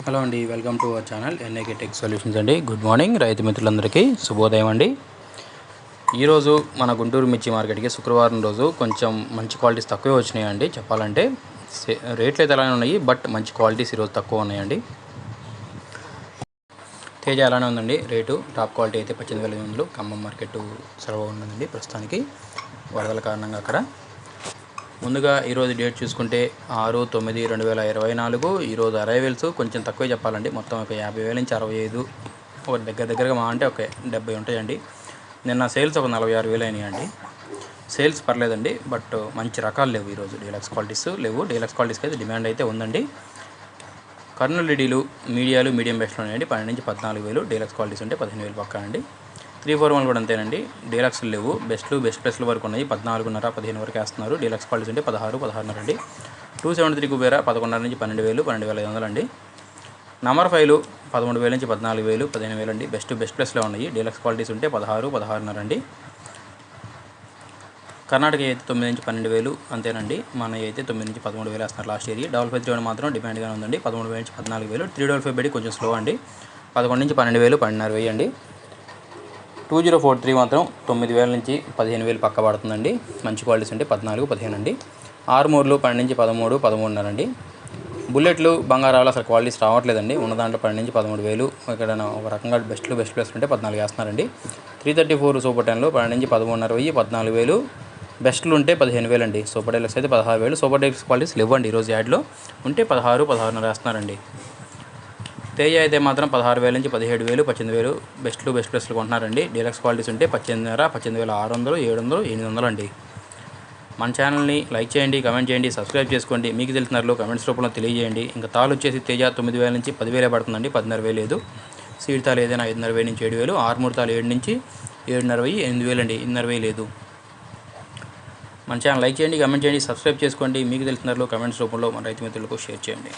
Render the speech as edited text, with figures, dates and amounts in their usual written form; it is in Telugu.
హలో అండి, welcome to our channel NIK tech solutions అండి. గుడ్ మార్నింగ్ రైతు మిత్రులందరికీ శుభోదయం అండి. ఈరోజు మన గుంటూరు మిర్చి మార్కెట్కి శుక్రవారం రోజు కొంచెం మంచి క్వాలిటీస్ తక్కువే వచ్చినాయండి. చెప్పాలంటే రేట్లు అయితే అలానే ఉన్నాయి, బట్ మంచి క్వాలిటీస్ ఈరోజు తక్కువ ఉన్నాయండి. తేజ అలానే ఉందండి. రేటు టాప్ క్వాలిటీ అయితే 18,500 ఖమ్మం మార్కెట్ సర్వ్ ఉన్నదండి ప్రస్తుతానికి వరదల కారణంగా. అక్కడ ముందుగా ఈరోజు డేట్ చూసుకుంటే 6/9/2024. ఈరోజు అరైవల్స్ కొంచెం తక్కువే చెప్పాలండి. మొత్తం ఒక 50,000 నుంచి 65, ఒక దగ్గరగా మా అంటే ఒక 70 ఉంటాయండి. నిన్న సేల్స్ ఒక 46,000 అయినాయండి. సేల్స్ పర్లేదండి, బట్ మంచి రకాలు లేవు ఈరోజు. డీలక్స్ క్వాలిటీస్ లేవు. డీలక్స్ క్వాలిటీస్కి అయితే డిమాండ్ అయితే ఉందండి. కర్నూలు డీడీలు మీడియం బెస్ట్లో ఉన్నాయండి. 12 నుంచి 14,000. డీలక్స్ క్వాలిటీస్ ఉంటే 15,000 పక్కా అండి. 341 కూడా అంతేనండి. డీలక్స్ లేవు. బెస్ట్ ప్లస్ల వరకు ఉన్నాయి. 14.5, 15 వరకు వేస్తున్నారు. డీలక్స్ క్వాలిటీస్ ఉంటే 16.5 అండి. 273 కుబేరా 11.5 నుంచి 12,000, 12,500 అండి. నంబర్ 5 13,000 నుంచి 14,000, 15,000 అండి. బెస్ట్ ప్లస్లో ఉన్నాయి. డీలక్స్ క్వాలిటీస్ ఉంటే 16, 16.5 అండి. కర్ణాటక అయితే 9 నుంచి 12,000 అంతేనండి. మన అయితే 9 నుంచి 13,000 వేస్తున్నారు లాస్ట్ ఇయర్. 553 మాత్రం డిమాండ్గా ఉందండి. 13,000 నుంచి 14,000. 355 బెడి కొంచెం స్లో అండి. 11 నుంచి 12,000, 12,500 అండి. 2043 మాత్రం 9,000 నుంచి 15,000 పక్క పడుతుందండి. మంచి క్వాలిటీస్ ఉంటే 14, 15 అండి. ఆర్మూర్లు 12 నుంచి 13, 13.5 అండి. బుల్లెట్లు బంగారాలు అసలు క్వాలిటీస్ రావట్లేదండి. ఉన్న దాంట్లో 12 నుంచి 13,000. ఇక్కడ ఒక రకంగా బెస్ట్ ప్లస్ ఉంటే 14 వేస్తున్నారండి. 334 సూపర్ 10లో 12 నుంచి 13,500, 14,000. బెస్ట్లు ఉంటే 15,000 అండి. సూపర్ డీలక్స్ అయితే 16,000. సూపర్ డీలక్స్ క్వాలిటీస్ లేవండి ఈరోజు యాడ్లో. ఉంటే 16, 16.5 వేస్తున్నారండి. తేజ అయితే మాత్రం 16,000 నుంచి 17,000, 18,000 బెస్ట్ ప్లస్లు కొంటున్నారండి. డీలక్స్ క్వాలిటీస్ ఉంటే 18,500, 18,600, 700, 800 అండి. మన ఛానల్ని లైక్ చేయండి, కమెంట్ చేయండి, సబ్స్క్రైబ్ చేసుకోండి. మీకు తెలిసినట్లు కమెంట్స్ రూపంలో తెలియజేయండి. ఇంకా తాలు వచ్చేసి తేజ 9,000 నుంచి 10,000 పడుతుందండి. 10,500 లేదు. సీడ్ తాలు ఏదైనా 5,500 నుంచి 7,000. ఆర్మూర్ తాలు 7 నుంచి 7,500, 8,000 అండి. 8,500 లేదు. మన ఛానల్ లైక్ చేయండి, కమెంట్ చేయండి, సబ్స్క్రైబ్ చేసుకోండి. మీకు తెలిసినట్లు కమెంట్స్ రూపంలో మన రైతు మిత్రులకు షేర్ చేయండి.